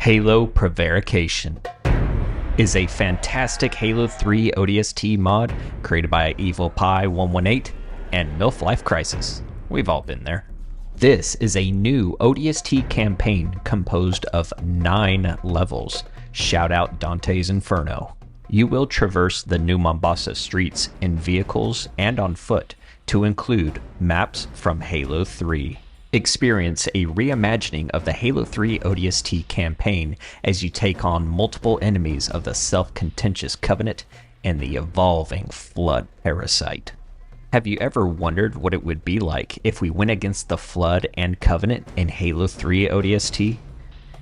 Halo Prevarication is a fantastic Halo 3 ODST mod created by Evil Pie 118 and MILF Life Crisis. We've all been there. This is a new ODST campaign composed of 9 levels. Shout out Dante's Inferno. You will traverse the new Mombasa streets in vehicles and on foot to include maps from Halo 3. Experience a reimagining of the Halo 3 ODST campaign as you take on multiple enemies of the self-contentious Covenant and the evolving Flood Parasite. Have you ever wondered what it would be like if we went against the Flood and Covenant in Halo 3 ODST?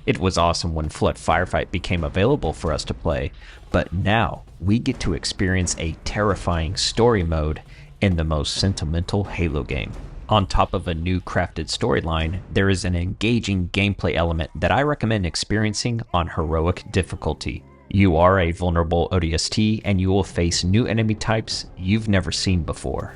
It was awesome when Flood Firefight became available for us to play, but now we get to experience a terrifying story mode in the most sentimental Halo game. On top of a new crafted storyline, there is an engaging gameplay element that I recommend experiencing on heroic difficulty. You are a vulnerable ODST and you will face new enemy types you've never seen before.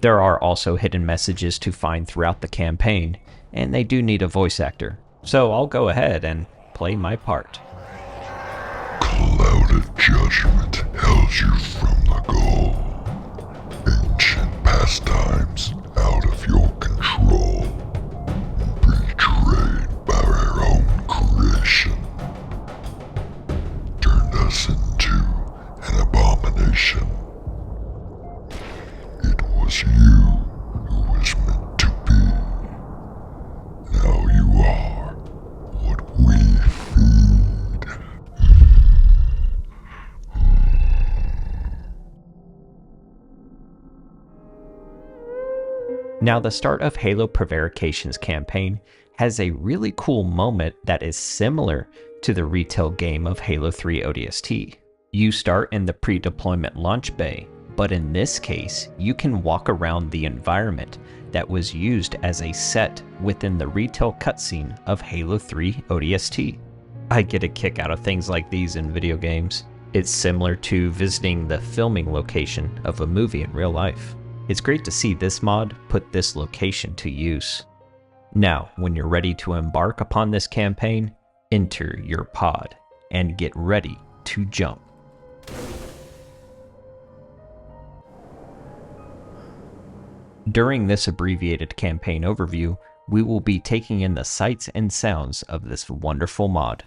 There are also hidden messages to find throughout the campaign, and they do need a voice actor, so I'll go ahead and play my part. Cloud of judgment held you from the goal. Ancient pastimes out of your control. Betrayed by our own creation. Turned us into an abomination. It was you who was meant to be. Now you are what we feed. Now, the start of Halo Prevarication's campaign has a really cool moment that is similar to the retail game of Halo 3 ODST. You start in the pre-deployment launch bay, but in this case, you can walk around the environment that was used as a set within the retail cutscene of Halo 3 ODST. I get a kick out of things like these in video games. It's similar to visiting the filming location of a movie in real life. It's great to see this mod put this location to use. Now, when you're ready to embark upon this campaign, enter your pod and get ready to jump. During this abbreviated campaign overview, we will be taking in the sights and sounds of this wonderful mod.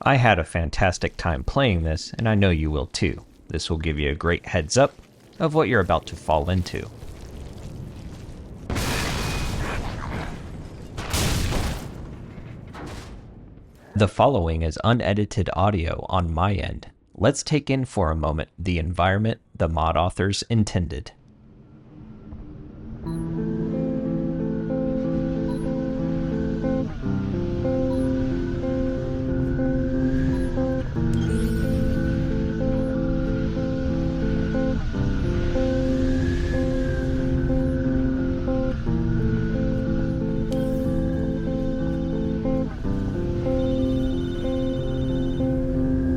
I had a fantastic time playing this, and I know you will too. This will give you a great heads up of what you're about to fall into. The following is unedited audio on my end. Let's take in for a moment the environment the mod authors intended.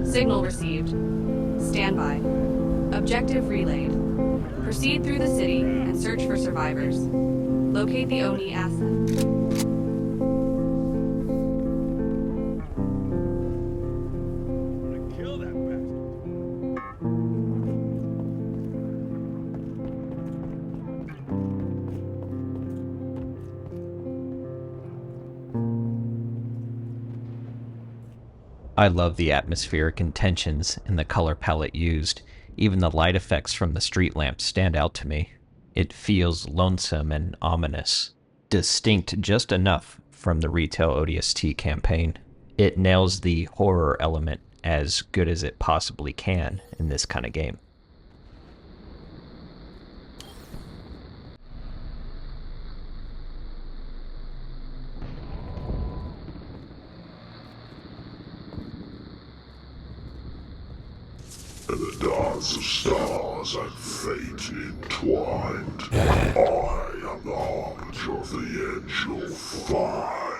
Signal received. Standby. Objective relayed. Proceed through the city and search for survivors. Locate the ONI asset. Kill that bastard. I love the atmospheric intentions and the color palette used. Even the light effects from the street lamps stand out to me. It feels lonesome and ominous, distinct just enough from the retail ODST campaign. It nails the horror element as good as it possibly can in this kind of game. In the dance of stars and fate entwined, I am the harbinger of the end you'll find.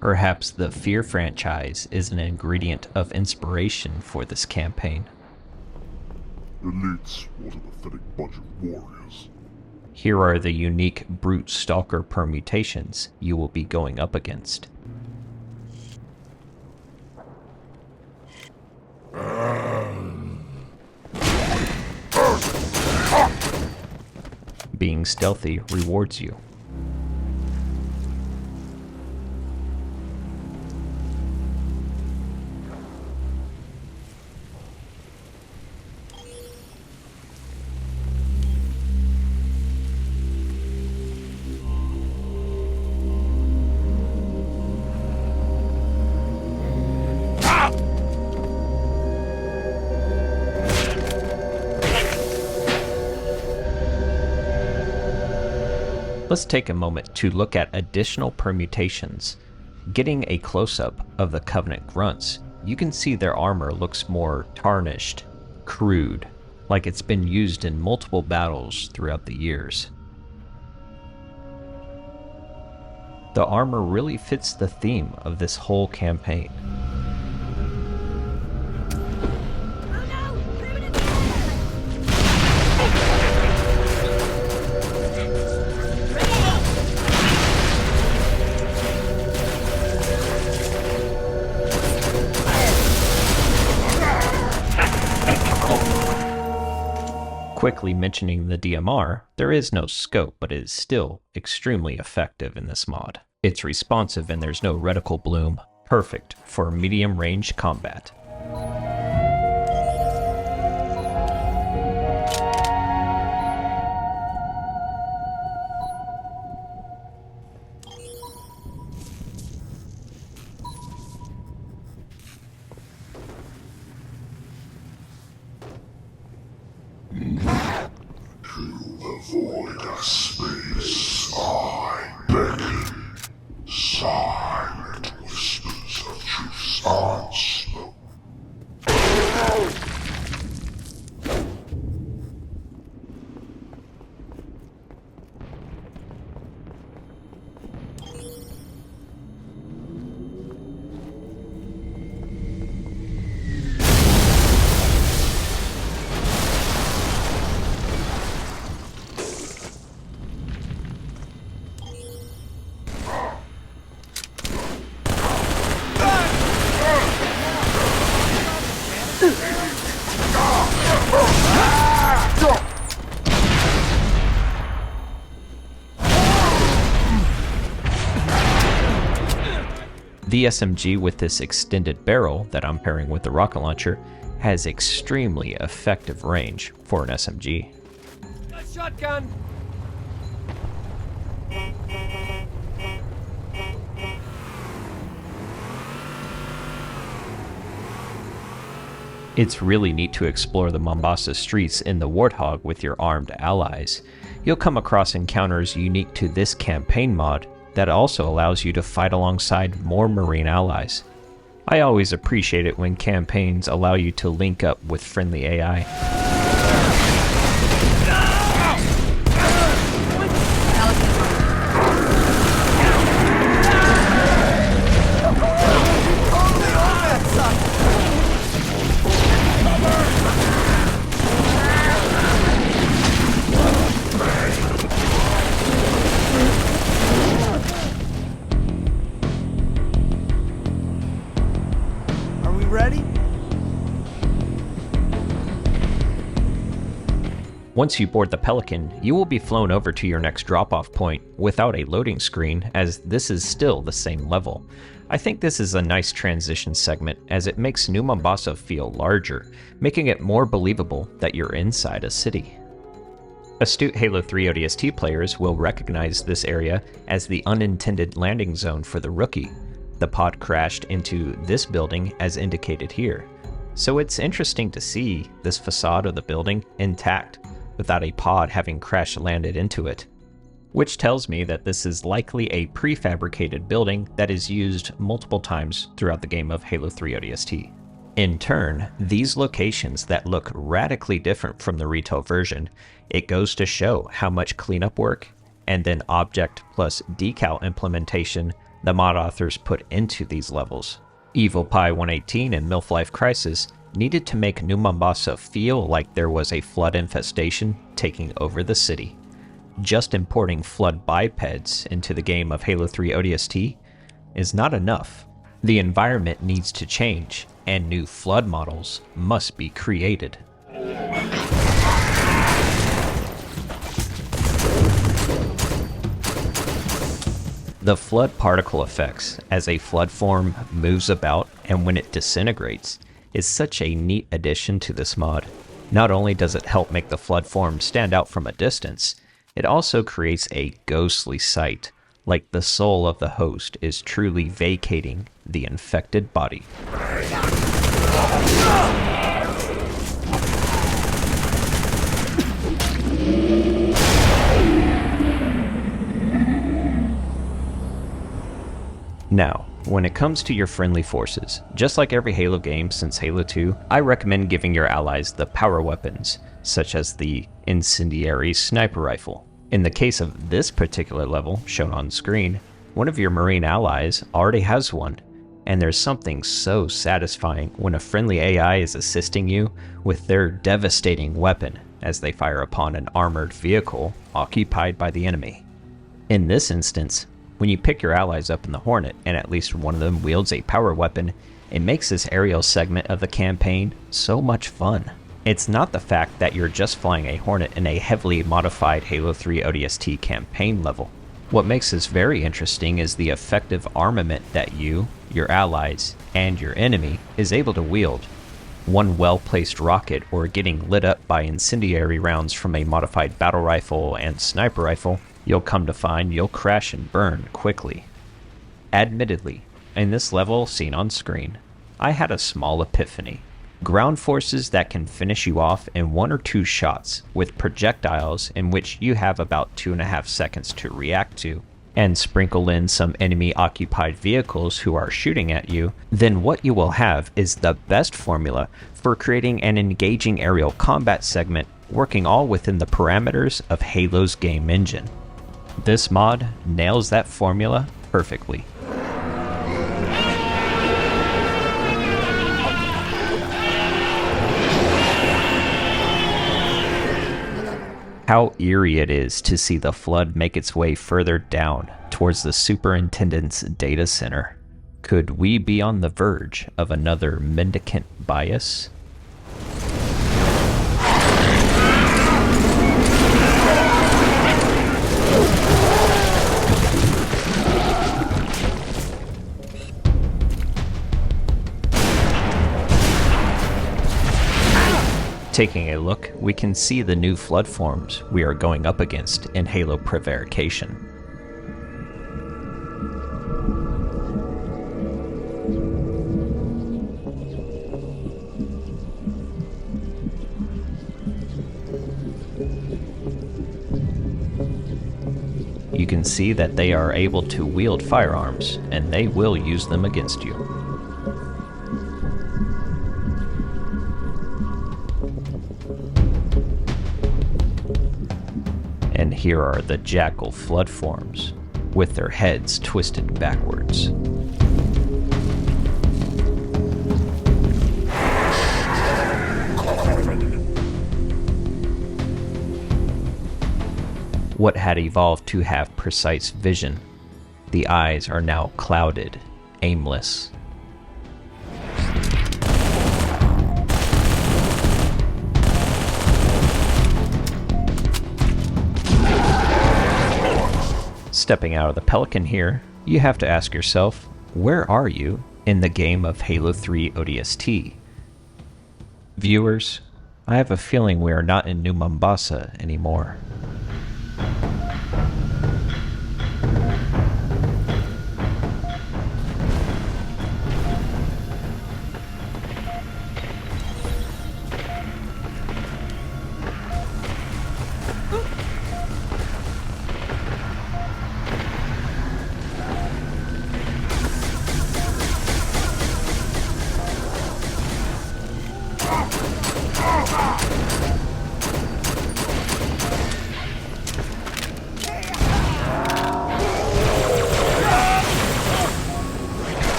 Perhaps the Fear franchise is an ingredient of inspiration for this campaign. Elites want a pathetic bunch of warriors. Here are the unique Brute Stalker permutations you will be going up against. Being stealthy rewards you. Let's take a moment to look at additional permutations. Getting a close-up of the Covenant grunts, you can see their armor looks more tarnished, crude, like it's been used in multiple battles throughout the years. The armor really fits the theme of this whole campaign. Quickly mentioning the DMR, there is no scope, but it is still extremely effective in this mod. It's responsive and there's no reticle bloom, perfect for medium-range combat. Avoid a space, I beckon. Silent whispers of truth's unspoken. The SMG with this extended barrel that I'm pairing with the rocket launcher has extremely effective range for an SMG. A shotgun! It's really neat to explore the Mombasa streets in the Warthog with your armed allies. You'll come across encounters unique to this campaign mod that also allows you to fight alongside more Marine allies. I always appreciate it when campaigns allow you to link up with friendly AI. Ready? Once you board the Pelican, you will be flown over to your next drop-off point without a loading screen, as this is still the same level. I think this is a nice transition segment, as it makes New Mombasa feel larger, making it more believable that you're inside a city. Astute Halo 3 ODST players will recognize this area as the unintended landing zone for the Rookie. The pod crashed into this building as indicated here, so it's interesting to see this facade of the building intact without a pod having crash landed into it, which tells me that this is likely a prefabricated building that is used multiple times throughout the game of Halo 3 ODST. In turn, these locations that look radically different from the retail version, it goes to show how much cleanup work and then object plus decal implementation the mod authors put into these levels. Evil Pie 118 and MILF Life Crisis needed to make New Mombasa feel like there was a flood infestation taking over the city. just importing flood bipeds into the game of Halo 3 ODST is not enough. The environment needs to change, and new flood models must be created. The flood particle effects as a flood form moves about and when it disintegrates is such a neat addition to this mod. Not only does it help make the flood form stand out from a distance, it also creates a ghostly sight, like the soul of the host is truly vacating the infected body. Now, when it comes to your friendly forces, just like every Halo game since Halo 2, I recommend giving your allies the power weapons, such as the incendiary sniper rifle. In the case of this particular level, shown on screen, one of your Marine allies already has one, and there's something so satisfying when a friendly AI is assisting you with their devastating weapon as they fire upon an armored vehicle occupied by the enemy. In this instance, when you pick your allies up in the Hornet and at least one of them wields a power weapon, it makes this aerial segment of the campaign so much fun. It's not the fact that you're just flying a Hornet in a heavily modified Halo 3 ODST campaign level. What makes this very interesting is the effective armament that you, your allies, and your enemy is able to wield. One well-placed rocket or getting lit up by incendiary rounds from a modified battle rifle and sniper rifle, you'll come to find you'll crash and burn quickly. Admittedly, in this level seen on screen, I had a small epiphany. Ground forces that can finish you off in 1 or 2 shots with projectiles in which you have about 2.5 seconds to react to, and sprinkle in some enemy occupied vehicles who are shooting at you, then what you will have is the best formula for creating an engaging aerial combat segment working all within the parameters of Halo's game engine. This mod nails that formula perfectly. How eerie it is to see the flood make its way further down towards the Superintendent's data center. Could we be on the verge of another mendicant bias? Taking a look, we can see the new flood forms we are going up against in Halo Prevarication. You can see that they are able to wield firearms, and they will use them against you. And here are the Jackal flood forms, with their heads twisted backwards. What had evolved to have precise vision, the eyes are now clouded, aimless. Stepping out of the Pelican here, you have to ask yourself, where are you in the game of Halo 3 ODST? Viewers, I have a feeling we are not in New Mombasa anymore.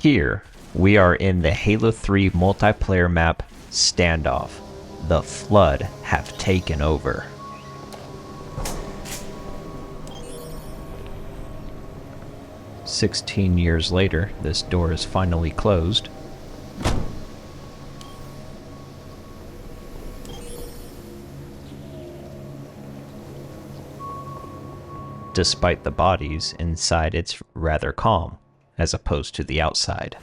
Here, we are in the Halo 3 multiplayer map Standoff. The Flood have taken over. "16 years later, this door is finally closed. Despite the bodies, inside it's rather calm, as opposed to the outside.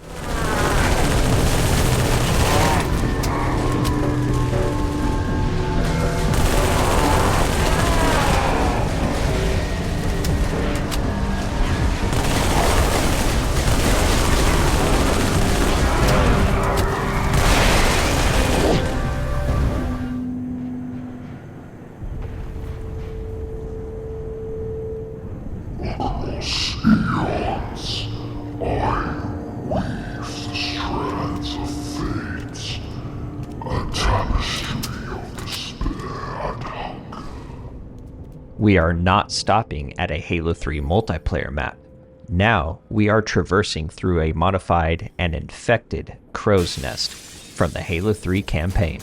Eons, I weave the strands of fate, a tapestry of despair and hunger. We are not stopping at a Halo 3 multiplayer map. Now we are traversing through a modified and infected crow's nest from the Halo 3 campaign.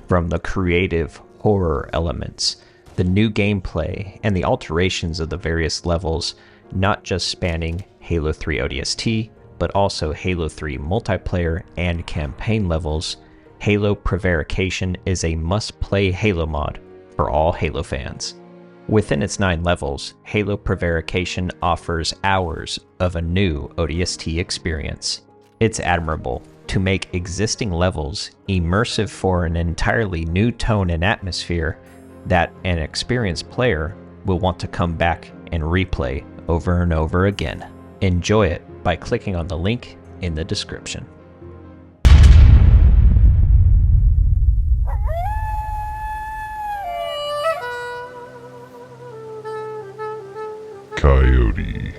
From the creative horror elements, the new gameplay, and the alterations of the various levels, not just spanning Halo 3 ODST, but also Halo 3 multiplayer and campaign levels, Halo Prevarication is a must-play Halo mod for all Halo fans. Within its 9 levels, Halo Prevarication offers hours of a new ODST experience. It's admirable to make existing levels immersive for an entirely new tone and atmosphere that an experienced player will want to come back and replay over and over again. Enjoy it by clicking on the link in the description. Coyote.